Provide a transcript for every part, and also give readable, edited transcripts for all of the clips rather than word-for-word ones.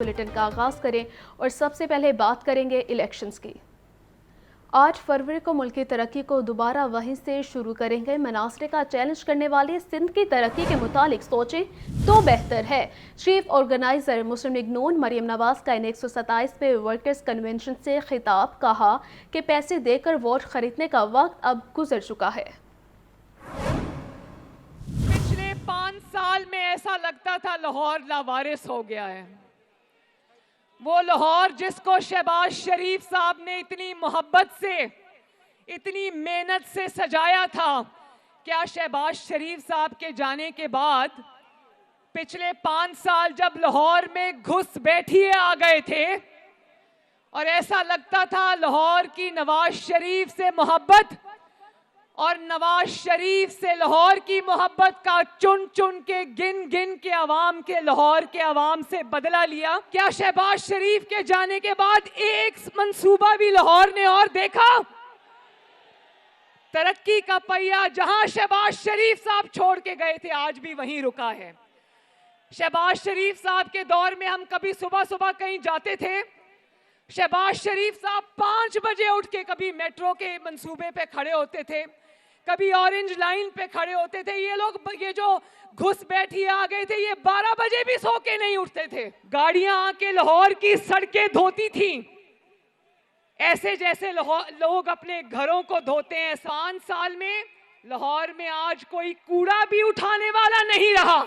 Bulletin का आगाज करें और सबसे पहले बात करेंगे इलेक्शंस की। 8 फरवरी को मुल्क की तरक्की को दोबारा वहीं से शुरू करेंगे। मनासरे का चैलेंज करने वाले सिंध की तरक्की के मुतालिक सोचें तो बेहतर है। चीफ ऑर्गेनाइजर मुस्लिम लीग नून मरियम नवाज का 127वें वर्कर्स कन्वेंशन से खिताब, कहा कि पैसे देकर वोट खरीदने का वक्त अब गुजर चुका है। पिछले 5 साल में ऐसा लगता था लाहौर लावारिस हो गया है। वो लाहौर जिसको शहबाज शरीफ साहब ने इतनी मोहब्बत से, इतनी मेहनत से सजाया था, क्या शहबाज शरीफ साहब के जाने के बाद पिछले 5 साल जब लाहौर में घुस बैठिए आ गए थे और ऐसा लगता था लाहौर की नवाज शरीफ से मोहब्बत और नवाज शरीफ से लाहौर की मोहब्बत का चुन चुन के गिन गिन के अवाम के लाहौर के अवाम से बदला लिया। क्या शहबाज शरीफ के जाने के बाद एक मंसूबा भी लाहौर ने और देखा? तरक्की का पहिया जहां शहबाज शरीफ साहब छोड़ के गए थे आज भी वहीं रुका है। शहबाज शरीफ साहब के दौर में हम कभी सुबह सुबह कहीं जाते थे, शहबाज शरीफ साहब 5 बजे उठ के कभी मेट्रो के मंसूबे पे खड़े होते थे, कभी ऑरेंज लाइन पे खड़े होते थे। ये लोग, ये जो घुस बैठी आ गए थे, ये 12 बजे भी सो के नहीं उठते थे। गाड़ियां आके लाहौर की सड़कें धोती थी, ऐसे जैसे लोग अपने घरों को धोते हैं। 5 साल में लाहौर में आज कोई कूड़ा भी उठाने वाला नहीं रहा।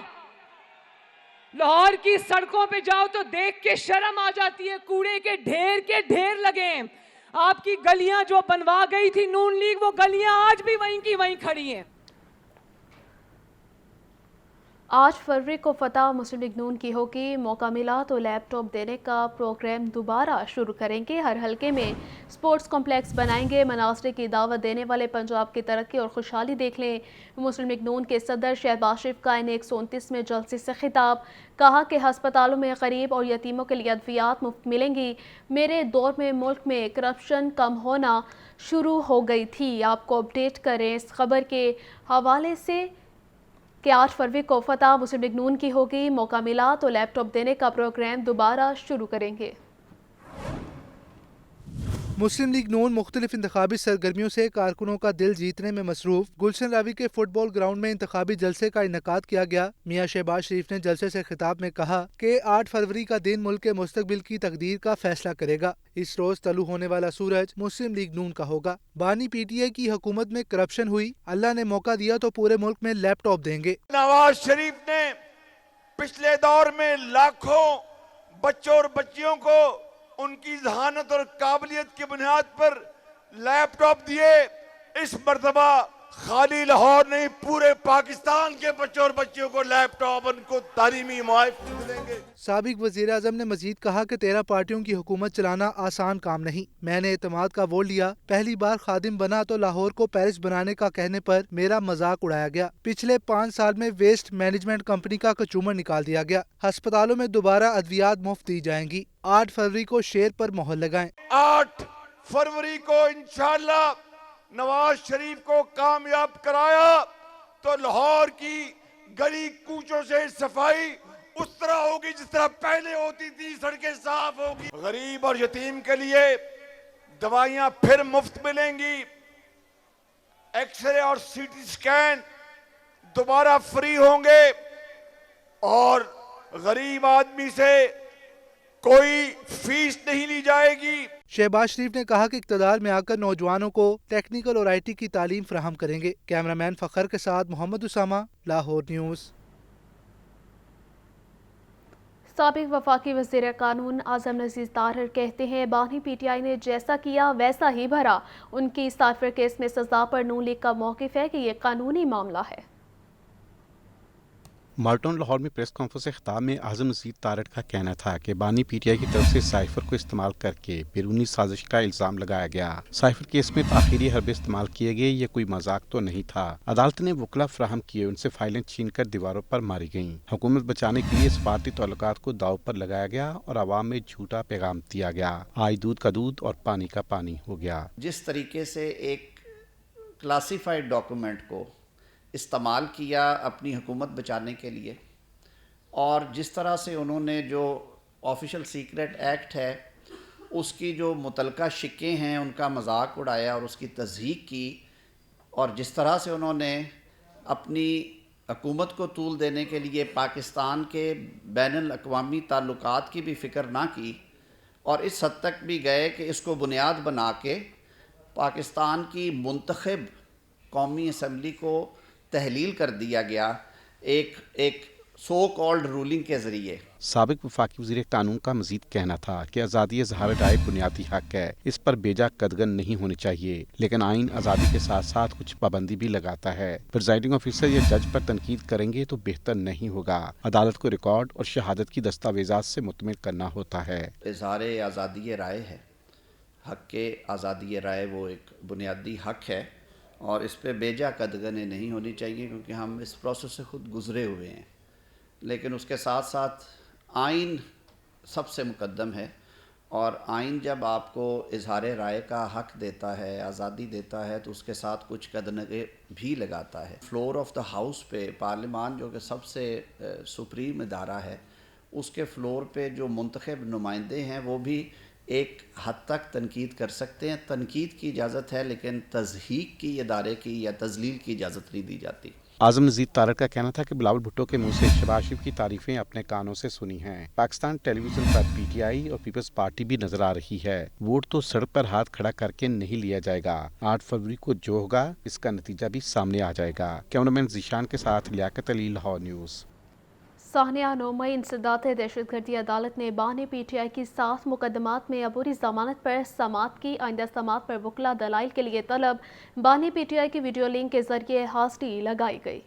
लाहौर की सड़कों पे जाओ तो देख के शर्म आ जाती है, कूड़े के ढेर लगे हैं। आपकी गलियां जो बनवा गई थी नून लीग, वो गलियां आज भी वहीं की वहीं खड़ी हैं। 8 फरवरी को फतह मुस्लिम लीग नून की होगी। मौका मिला तो लैपटॉप देने का प्रोग्राम दोबारा शुरू करेंगे। हर हलके में स्पोर्ट्स कॉम्प्लेक्स बनाएंगे। मनासरे की दावत देने वाले पंजाब की तरक्की और खुशहाली देख लें। मुस्लिम लीग नून के सदर शहबाज शरीफ का 129 में जलसे से खिताब, कहा कि हस्पतालों में गरीब और यतीमों के लिए अद्वियात मुफ्त मिलेंगी। मेरे दौर में मुल्क में करप्शन कम होना शुरू हो गई थी। आपको अपडेट करें इस खबर के हवाले से कि 8 फरवरी को फतह मुस्लिम लीग नून की होगी। मौका मिला तो लैपटॉप देने का प्रोग्राम दोबारा शुरू करेंगे। मुस्लिम लीग नून मुख्तलिफ इंतखाबी सरगर्मियों से कारकुनों का दिल जीतने में मसरूफ। गुलशन रावी के फुटबॉल ग्राउंड में इंतखाबी जलसे का इनेकाद किया गया। मियां शहबाज शरीफ ने जलसे से खिताब में कहा कि 8 फरवरी का दिन मुल्क के मुस्तकबिल की तकदीर का फैसला करेगा। इस रोज तलू होने वाला सूरज मुस्लिम लीग नून का होगा। बानी PTI की हुकूमत में करप्शन हुई, अल्लाह ने मौका दिया तो पूरे मुल्क में लैपटॉप देंगे। नवाज शरीफ ने पिछले दौर में लाखों बच्चों और बच्चियों को उनकी जहानत और काबिलियत की बुनियाद पर लैपटॉप दिए। इस मर्तबा खाली लाहौर नहीं, पूरे पाकिस्तान के बच्चों और बच्चियों को लैपटॉप, उनको तालीमी मुआवजे मिलेंगे। साबिक वजीर आजम ने मजीद कहा कि 13 पार्टियों की हुकूमत चलाना आसान काम नहीं। मैंने एतमाद का वोट लिया, पहली बार खादिम बना तो लाहौर को पेरिस बनाने का कहने पर मेरा मजाक उड़ाया गया। पिछले 5 साल में वेस्ट मैनेजमेंट कंपनी का कचूमर निकाल दिया गया। अस्पतालों में दोबारा अद्वियात मुफ्त दी जाएंगी। 8 फरवरी को शेर पर मोहर लगाएं। 8 फरवरी को इंशाअल्लाह नवाज शरीफ को कामयाब कराया तो लाहौर की गली कूचों से सफाई उस तरह होगी जिस तरह पहले होती थी, सड़कें साफ होगी। गरीब और यतीम के लिए दवाइयां फिर मुफ्त मिलेंगी। एक्सरे और CT स्कैन दोबारा फ्री होंगे और गरीब आदमी से कोई फीस नहीं ली जाएगी। शहबाज शरीफ ने कहा कि इक़्तिदार में आकर नौजवानों को टेक्निकल और IT की तालीम फराहम करेंगे। कैमरामैन फखर के साथ मोहम्मद उसामा, लाहौर न्यूज़। साबिक वफाकी वज़ीर कानून आज़म नज़ीर तारर कहते हैं बानी PTI ने जैसा किया वैसा ही भरा। उनकी साइफर केस में सजा पर नून लीग का मौक़िफ़ है कि ये कानूनी मामला है। माल्टन लाहौर में प्रेस कॉन्फ्रेंस से खिताब में आज़म नज़ीर तारड़ का कहना था कि बानी PTI की तरफ से साइफर को इस्तेमाल करके बैरूनी साजिश का इल्ज़ाम लगाया गया। साइफर केस में ताख़ीरी हरबे इस्तेमाल किए गए, ये कोई मजाक तो नहीं था। अदालत ने वकला फराहम किए, उनसे फाइलें छीन कर दीवारों पर मारी गईं। हुकूमत बचाने के लिए सफारती ताल्लुकात को दाव पर लगाया गया और आवाम में झूठा पैगाम दिया गया। आज दूध का दूध और पानी का पानी हो गया। जिस तरीके से एक क्लासिफाइड डॉक्यूमेंट को इस्तेमाल किया अपनी हुकूमत बचाने के लिए, और जिस तरह से उन्होंने जो آفیشل سیکرٹ ایکٹ ہے اس کی جو متعلقہ شقیں ہیں ان کا مذاق اڑایا اور اس کی تصدیق کی، اور جس طرح سے انہوں نے اپنی حکومت کو طول دینے کے لیے پاکستان کے بین الاقوامی تعلقات کی بھی فکر نہ کی، اور اس حد تک بھی گئے کہ اس کو بنیاد بنا کے پاکستان کی منتخب قومی اسمبلی کو تحلیل کر دیا گیا ایک سو کالڈ رولنگ کے ذریعے۔ سابق وفاقی وزیر قانون کا مزید کہنا تھا کہ آزادی اظہار رائے بنیادی حق ہے، اس پر بیجا قدغن نہیں ہونی چاہیے، لیکن آئین آزادی کے ساتھ ساتھ کچھ پابندی بھی لگاتا ہے۔ پریزائڈنگ آفیسر یا جج پر تنقید کریں گے تو بہتر نہیں ہوگا۔ عدالت کو ریکارڈ اور شہادت کی دستاویزات سے مطمئن کرنا ہوتا ہے۔ اظہار آزادی رائے ہے، حق کے آزادی رائے وہ ایک بنیادی حق ہے، اور اس پہ بیجا قدغنیں نہیں ہونی چاہیے، کیونکہ ہم اس پروسیس سے خود گزرے ہوئے ہیں۔ لیکن اس کے ساتھ ساتھ آئین سب سے مقدم ہے، اور آئین جب آپ کو اظہار رائے کا حق دیتا ہے، آزادی دیتا ہے، تو اس کے ساتھ کچھ قدغنیں بھی لگاتا ہے۔ فلور آف دا ہاؤس پہ پارلیمان جو کہ سب سے سپریم ادارہ ہے، اس کے فلور پہ جو منتخب نمائندے ہیں وہ بھی ایک حد تک تنقید کر سکتے ہیں۔ تنقید کی اجازت ہے، لیکن تضحیق کی ادارے کی یا تذلیل کی اجازت نہیں دی جاتی۔ اعظم نذیر تارڑ کا کہنا تھا کہ بلاول بھٹو کے منہ سے شہباز شریف کی تعریفیں اپنے کانوں سے سنی ہیں۔ پاکستان ٹیلی ویژن پر پی ٹی آئی اور پیپلز پارٹی بھی نظر آ رہی ہے۔ ووٹ تو سڑک پر ہاتھ کھڑا کر کے نہیں لیا جائے گا، 8 فروری کو جو ہوگا اس کا نتیجہ بھی سامنے آ جائے گا۔ کیمرامین ذیشان کے ساتھ لیاقت علی، لاہور نیوز۔ سانحہ 9 مئی انسداد دہشت گردی عدالت نے بانی پی ٹی آئی کی 7 مقدمات میں عبوری ضمانت پر سماعت کی۔ آئندہ سماعت پر وکلا دلائل کے لیے طلب۔ بانی پی ٹی آئی کی ویڈیو لنک کے ذریعے حاضری لگائی گئی۔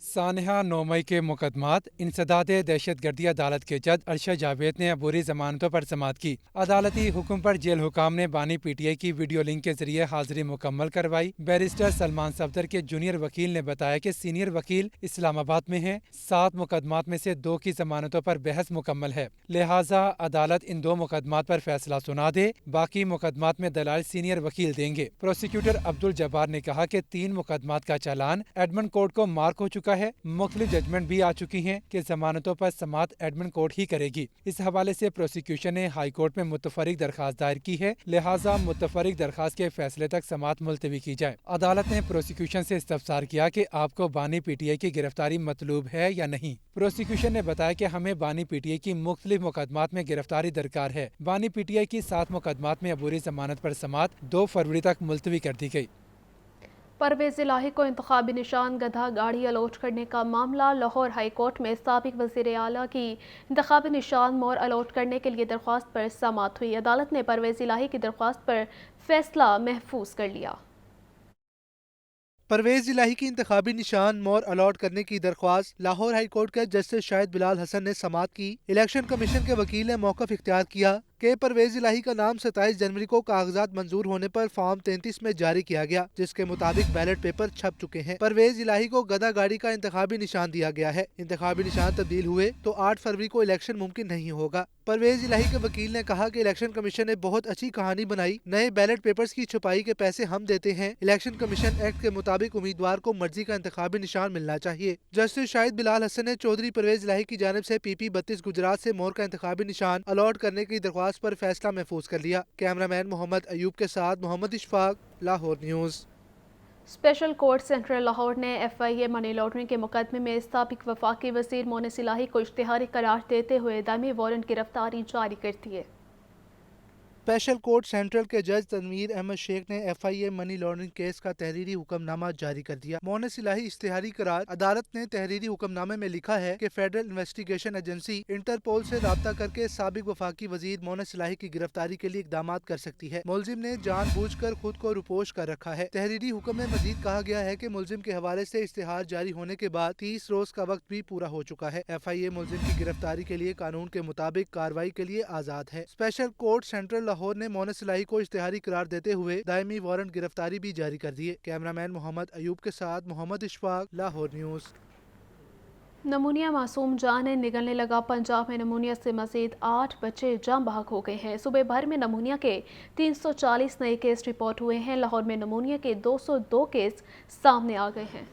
سانحہ 9 مئی کے مقدمات انسداد دہشت گردی عدالت کے جج ارشد جاوید نے عبوری ضمانتوں پر سماعت کی۔ عدالتی حکم پر جیل حکام نے بانی پی ٹی آئی کی ویڈیو لنک کے ذریعے حاضری مکمل کروائی۔ بیرسٹر سلمان صفدر کے جونیئر وکیل نے بتایا کہ سینئر وکیل اسلام آباد میں ہیں۔ 7 مقدمات میں سے 2 کی ضمانتوں پر بحث مکمل ہے، لہٰذا عدالت ان 2 مقدمات پر فیصلہ سنا دے، باقی مقدمات میں دلائل سینئر وکیل دیں گے۔ پروسیکیوٹر عبدالجبار نے کہا کہ 3 مقدمات کا چالان ایڈمنڈ کورٹ کو مارک ہو چکا ہے، مختلف ججمنٹ بھی آ چکی ہیں کہ ضمانتوں پر سماعت ایڈمنڈ کورٹ ہی کرے گی۔ اس حوالے سے پروسیکیوشن نے ہائی کورٹ میں متفرق درخواست دائر کی ہے، لہٰذا متفرق درخواست کے فیصلے تک سماعت ملتوی کی جائے۔ عدالت نے پروسیکیوشن سے استفسار کیا کہ آپ کو بانی پی ٹی آئی کی گرفتاری مطلوب ہے یا نہیں۔ پروسیکیوشن نے بتایا کہ ہمیں بانی پی ٹی آئی کی مختلف مقدمات میں گرفتاری درکار ہے۔ بانی پی ٹی آئی کی 7 مقدمات میں عبوری ضمانت پر سماعت 2 فروری تک ملتوی کر دی گئی۔ پرویز الہی کو انتخابی نشان گدھا گاڑی الاٹ کرنے کا معاملہ۔ لاہور ہائی کورٹ میں سابق وزیر اعلیٰ کی انتخابی نشان مور الاٹ کرنے کے لیے درخواست پر سماعت ہوئی۔ عدالت نے پرویز الہی کی درخواست پر فیصلہ محفوظ کر لیا۔ پرویز الہی کی انتخابی نشان مور الاٹ کرنے کی درخواست لاہور ہائی کورٹ کے جسٹس شاہد بلال حسن نے سماعت کی۔ الیکشن کمیشن کے وکیل نے موقف اختیار کیا کہ پرویز الہی کا نام 27 جنوری کو کاغذات منظور ہونے پر فارم 33 میں جاری کیا گیا، جس کے مطابق بیلٹ پیپر چھپ چکے ہیں۔ پرویز الہی کو گدھا گاڑی کا انتخابی نشان دیا گیا ہے۔ انتخابی نشان تبدیل ہوئے تو 8 فروری کو الیکشن ممکن نہیں ہوگا۔ پرویز الہی کے وکیل نے کہا کہ الیکشن کمیشن نے بہت اچھی کہانی بنائی، نئے بیلٹ پیپرز کی چھپائی کے پیسے ہم دیتے ہیں۔ الیکشن کمیشن ایکٹ کے مطابق امیدوار کو مرضی کا انتخابی نشان ملنا چاہیے۔ جسٹس شاہد بلال حسن نے چودھری پرویز الہی کی جانب سے پی پی 32 گجرات سے مور کا انتخابی نشان الاٹ کرنے کی درخواست پر فیصلہ محفوظ کر لیا۔ کیمرامین محمد ایوب کے ساتھ Muhammad Ashfaq, Lahore news. Special court central Lahore نے ایف آئی اے منی لانڈرنگ کے مقدمے میں سابق وفاقی وزیر مونس الہی کو اشتہاری قرار دیتے ہوئے دائمی وارنٹ گرفتاری جاری کر دی ہے۔ اسپیشل کورٹ سینٹرل کے جج تنویر احمد شیخ نے ایف آئی اے منی لانڈرنگ کیس کا تحریری حکم نامہ جاری کر دیا۔ مونس الہی اشتہاری قرار۔ عدالت نے تحریری حکم نامے میں لکھا ہے کہ فیڈرل انویسٹیگیشن ایجنسی انٹرپول سے رابطہ کر کے سابق وفاقی وزیر مونس الہی کی گرفتاری کے لیے اقدامات کر سکتی ہے۔ ملزم نے جان بوجھ کر خود کو روپوش کر رکھا ہے۔ تحریری حکم میں مزید کہا گیا ہے کہ ملزم کے حوالے سے اشتہار جاری ہونے کے بعد 30 روز کا وقت بھی پورا ہو چکا ہے۔ ایف آئی اے ملزم کی گرفتاری کے لیے قانون کے مطابق کارروائی کے لیے آزاد ہے۔ اسپیشل کورٹ سینٹرل لاہور نے مونس الہی کو اشتہاری قرار دیتے ہوئے دائمی وارنٹ گرفتاری بھی جاری کر دیے۔ کیمرامین محمد ایوب کے ساتھ محمد اشفاق، لاہور نیوز۔ نمونیا معصوم جان نگلنے لگا۔ پنجاب میں نمونیا سے مزید 8 بچے جاں بحق ہو گئے ہیں۔ صوبے بھر میں نمونیا کے 340 نئے کیس رپورٹ ہوئے ہیں۔ لاہور میں نمونیا کے 202 کیس سامنے آ گئے ہیں۔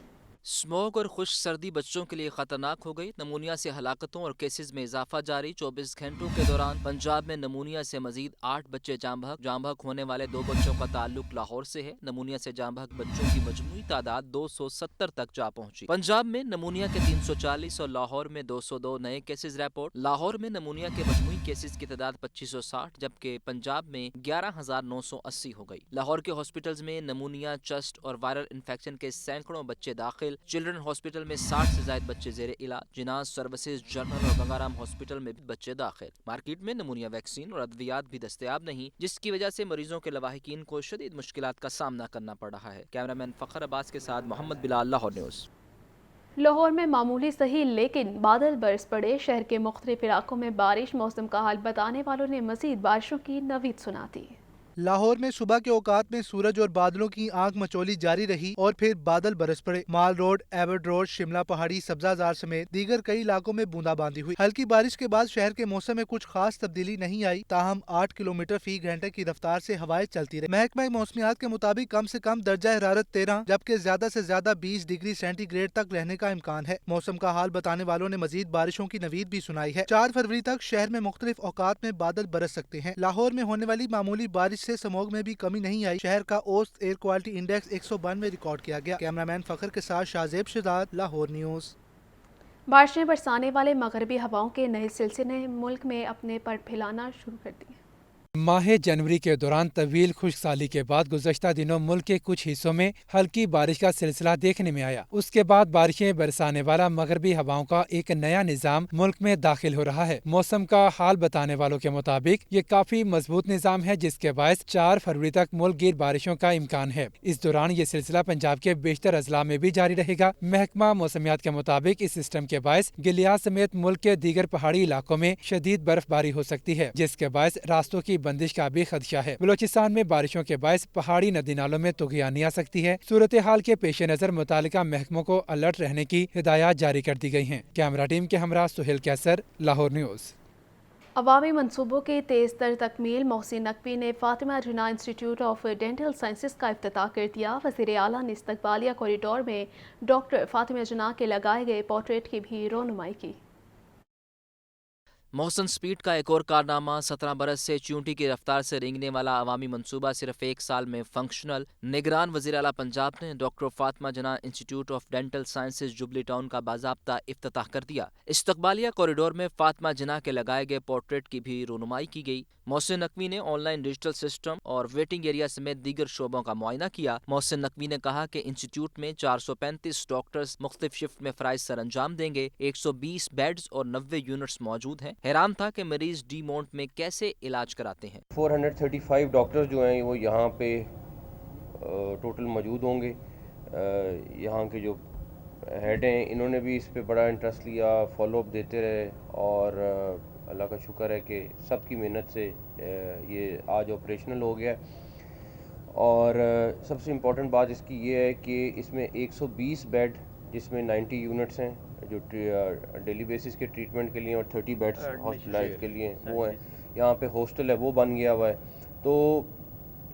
स्मोक और खुश्क सर्दी बच्चों के लिए खतरनाक हो गई। नमूनिया से हलाकतों और केसेस में इजाफा जारी। 24 घंटों के दौरान पंजाब में नमूनिया से मजीद 8 बच्चे जाम बहक होने वाले 2 बच्चों का ताल्लुक लाहौर से है। नमूनिया से जाम बहक बच्चों की मजमूई तादाद 270 तक जा पहुंची। पंजाब में नमूनिया के 340 और लाहौर में 202 नए केसेस रिपोर्ट। लाहौर में नमूनिया के मजमूई केसेस की तादाद 2560 जबकि पंजाब में 11,980 हो गई। लाहौर के हॉस्पिटल्स में नमूनिया, चेस्ट और वायरल इन्फेक्शन के सैकड़ों बच्चे दाखिल। चिल्ड्रन हॉस्पिटल में 60 से ज्यादा बच्चे जेर इलाज। जिनाज सर्विसेज जनरल और गंगाराम हॉस्पिटल में भी बच्चे दाखिल। मार्केट में नमूनिया वैक्सीन और अद्वियात भी दस्तयाब नहीं, जिसकी वजह से मरीजों के लवाहिकीन को शदीद मुश्किलात का सामना करना पड़ रहा है। कैमरामैन फखर अब्बास के साथ मोहम्मद बिलाल, लाहौर न्यूज़। लाहौर में मामूली सही लेकिन बादल बरस पड़े। शहर के मुख्तलिफ इलाकों में बारिश। मौसम का हाल बताने वालों ने मजीद बारिशों की नवीद सुना दी। लाहौर में सुबह के औकात में सूरज और बादलों की आंख मचोली जारी रही और फिर बादल बरस पड़े। माल रोड, एबर्ड रोड, शिमला पहाड़ी, सब्जाजार समेत दीगर कई इलाकों में बूंदाबांदी हुई। हल्की बारिश के बाद शहर के मौसम में कुछ खास तब्दीली नहीं आई, ताहम 8 किलोमीटर फी घंटे की रफ्तार से हवाएं चलती रही। महकमा मौसमियात के मुताबिक कम से कम दर्जा हरारत 13 जबकि ज्यादा से ज्यादा 20 डिग्री सेंटीग्रेड तक रहने का इम्कान है। मौसम का हाल बताने वालों ने मजीद बारिशों की नवीद भी सुनाई है। 4 फरवरी तक शहर में मुख्तलिफ औकात में बादल बरस सकते हैं। लाहौर में होने वाली मामूली बारिश से स्मॉग में भी कमी नहीं आई। शहर का औसत एयर क्वालिटी इंडेक्स 192 रिकॉर्ड किया गया। कैमरामैन फखर के साथ शाहजेब शहजाद, लाहौर न्यूज़। बारिशें बरसाने वाले मगरबी हवाओं के नए सिलसिले ने मुल्क में अपने पर फैलाना शुरू कर दिए। माह जनवरी के दौरान तवील खुश्क साली के बाद गुज़श्ता दिनों मुल्क के कुछ हिस्सों में हल्की बारिश का सिलसिला देखने में आया। उसके बाद बारिशें बरसाने वाला मगरबी हवाओं का एक नया निज़ाम मुल्क में दाखिल हो रहा है। मौसम का हाल बताने वालों के मुताबिक ये काफी मजबूत निज़ाम है, जिसके बायस 4 फरवरी तक मुल्क गिर बारिशों का इम्कान है। इस दौरान ये सिलसिला पंजाब के बेशतर अजला में भी जारी रहेगा। महकमा मौसमियात के मुताबिक इस सिस्टम के बायस गिलियात समेत मुल्क के दीगर पहाड़ी इलाकों में शदीद बर्फबारी हो सकती है, जिसके बायस रास्तों की बंदिश का भी खदशा है। बलोचिस्तान में बारिशों के बायस पहाड़ी नदी नालों में तुग़यानी आ सकती है। सूरत हाल के पेश नजर मुतालिका महकमों को अलर्ट रहने की हिदायत जारी कर दी गई हैं। कैमरा टीम के हमरा सुहेल कैसर, लाहौर न्यूज़। अवामी मनसूबों की तेज़ तर तकमील। मोहसिन नकवी ने फातिमा जिन्ना इंस्टीट्यूट ऑफ डेंटल साइंसेज का इफ्तिताह कर दिया। वज़ीर आला ने इस्तकबालिया कॉरिडोर में डॉक्टर फातिमा जिन्ना के लगाए गए पोर्ट्रेट की भी रोनुमाई की। मोहसिन स्पीड का एक और कारनामा। 17 बरस से चूंटी की रफ्तार से रेंगने वाला अवामी मंसूबा सिर्फ 1 साल में फंक्शनल। निगरान वज़ीर आला पंजाब ने doctor Fatima Jinnah institute of dental sciences jubilee town का बाज़ाब्ता इफ्तिताह कर दिया। इस्तकबालिया कॉरिडोर में फातिमा जिन्ना के लगाए गए पोर्ट्रेट की भी रोनुमाई की गई। मोहसिन नकवी ने ऑनलाइन डिजिटल सिस्टम और वेटिंग एरिया समेत दीगर शोबों का मुआयना किया। मोहसिन नकवी ने कहा कि इंस्टीट्यूट में 435 डॉक्टर्स मुख्तलिफ शिफ्ट में फ़राइज़ सर अंजाम देंगे। 120 बेड्स और 90 यूनिट्स मौजूद हैं। हैरान था कि मरीज डी माउंट में कैसे इलाज कराते हैं। 435 डॉक्टर्स जो हैं वो यहाँ पे टोटल मौजूद होंगे। यहाँ के जो हेड हैं इन्होंने भी इस पे बड़ा इंटरेस्ट लिया, फॉलोअप देते रहे और अल्लाह का शुक्र है कि सबकी मेहनत से ये आज ऑपरेशनल हो गया। और सबसे इम्पोर्टेंट बात इसकी ये है कि इसमें 120 बेड जिसमें 90 यूनिट्स हैं जो डेली बेसिस के ट्रीटमेंट के लिए और 30 बेड्स हॉस्पिटलाइज के लिए वो हैं। यहाँ पे हॉस्टल है वो बन गया हुआ है। तो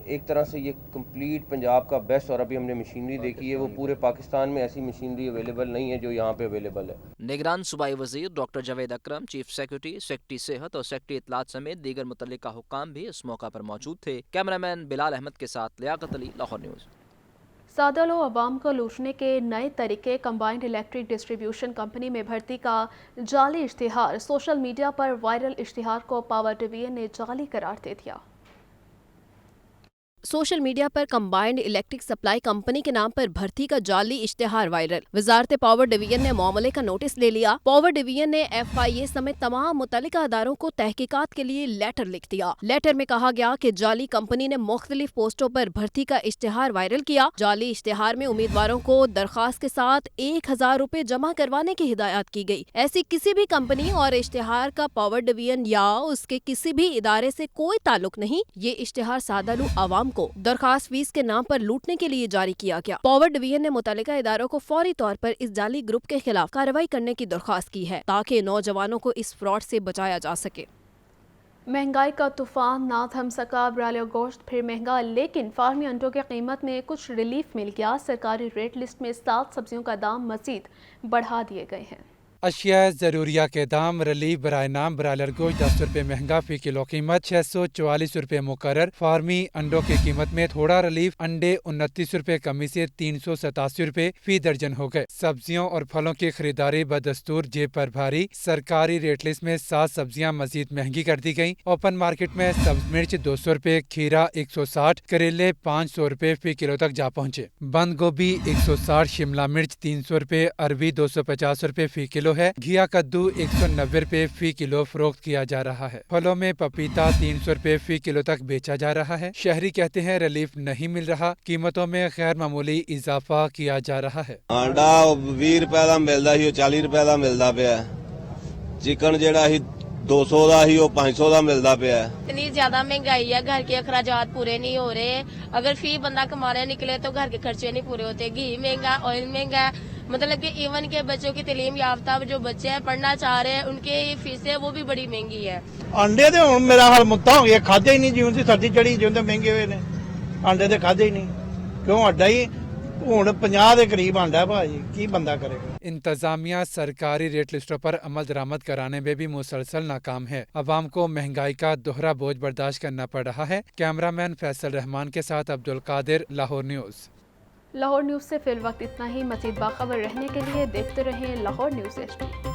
एक तरह से ये कंप्लीट पंजाब का बेस्ट, और अभी हमने मशीनरी देखी है वो पूरे पाकिस्तान में ऐसी मशीनरी अवेलेबल नहीं है जो यहाँ पे अवेलेबल है। निगरान सूबाई वजीर डॉक्टर जावेद अकरम, चीफ सेक्रेटरी, सेक्रेटरी सेहत और सेक्रेटरी इत्तलात समेत दीगर मुतल्लिका हुक्काम भी इस मौका पर मौजूद थे। कैमरामैन बिलाल अहमद के साथ लियाकत अली, लाहौर न्यूज़। सादा लो अवाम को लूटने के नए तरीके। कंबाइंड इलेक्ट्रिक डिस्ट्रीब्यूशन कंपनी में भर्ती का जाली इश्तिहार। सोशल मीडिया पर वायरल इश्तिहार को पावर डिवीजन ने जाली करार दे दिया। सोशल मीडिया पर कंबाइंड इलेक्ट्रिक सप्लाई कंपनी के नाम पर भर्ती का जाली इश्तिहार वायरल। वजारत पावर डिवीजन ने मामले का नोटिस ले लिया। पावर डिवीजन ने FIA समेत तमाम मुतल्लिका अदारों को तहकीकात के लिए लेटर लिख दिया। लेटर में कहा गया कि जाली कंपनी ने मुख्तलिफ पोस्टों पर भर्ती का इश्तिहार वायरल किया। जाली इश्तिहार में उम्मीदवारों को दरखास्त के साथ 1000 रुपए जमा करवाने की हिदायत की गई। ऐसी किसी भी कंपनी और इश्तिहार का पावर डिवीजन या उसके किसी भी इदारे से कोई ताल्लुक नहीं। ये इश्तिहार सादालू आवाम को दरखास्त फीस के नाम पर लूटने के लिए जारी किया गया। पावर डिवीजन ने मुतल्लिका इदारों को फौरी तौर पर इस जाली ग्रुप के खिलाफ कार्रवाई करने की दरखास्त की है ताकि नौजवानों को इस फ्रॉड से बचाया जा सके। महंगाई का तूफान ना थम सका, ब्रायलर गोश्त फिर महंगा, लेकिन फार्मी अंडों की कीमत में कुछ रिलीफ मिल गया। सरकारी रेट लिस्ट में 7 सब्जियों का दाम मजीद बढ़ा दिए गए हैं। अशिया ज़रूरिया के दाम रिलीफ बराए नाम ब्रायलर गोश्त 10 रुपये महंगा, फी किलो कीमत 644 रुपये मुकर्रर। फार्मी अंडों की कीमत में थोड़ा रिलीफ, अंडे 29 रुपये कमी से 387 रुपये फी दर्जन हो गए। सब्जियों और फलों की खरीदारी बदस्तूर जेब पर भारी, सरकारी रेट लिस्ट में 7 सब्जियां मजीद महंगी कर दी गयी। ओपन मार्केट में सब्ज मिर्च 200 रुपये, खीरा 160, करेले 500 रुपये फी किलो तक जा पहुँचे। बंद गोभी 160, शिमला मिर्च 300 रुपये, अरबी 250 रुपये फी किलो है। घिया कद्दू 190 रुपये फी किलो फरोख्त किया जा रहा है। फलों में पपीता 300 रुपये फी किलो तक बेचा जा रहा है। शहरी कहते हैं रिलीफ नहीं मिल रहा, कीमतों में गैर मामूली इजाफा किया जा रहा है। आंडा 20 रुपए का मिलता ही 40 रुपए का मिलता पाया, चिकन जेड़ा ही 200 का ही 500 का मिलता पाया। इतनी ज्यादा महंगाई है, घर के अखराजात पूरे नहीं हो रहे। अगर फी बंदा कमाने निकले तो घर के खर्चे नहीं पूरे होते। घी महंगा, ऑयल महंगा, मतलब कि इवन के बच्चों की तालीम याफ्ता जो बच्चे हैं पढ़ना चाह रहे हैं उनके फीसें वो भी बड़ी महंगी है। अंडे तो हुण मेरा हाल मुत्ता हो गया, खादे ही नहीं, जिउं दी सर्दी चढ़ी जिउं दे महंगे हुए ने अंडे तो खादे ही नहीं। क्यों अड्डा ही हुण 50 के करीब आंडा है भाजी, की बंदा करेगा। इंतजामिया सरकारी रेट लिस्टों पर अमल दरामद कराने में भी मुसलसल नाकाम है। अवाम को महंगाई का दोहरा बोझ बर्दाश्त करना पड़ रहा है। कैमरामैन फैसल रहमान के साथ अब्दुल कादिर, लाहौर न्यूज़। लाहौर न्यूज़ से फिल वक्त इतना ही। मज़ीद बाखबर रहने के लिए देखते रहें लाहौर न्यूज़ HD।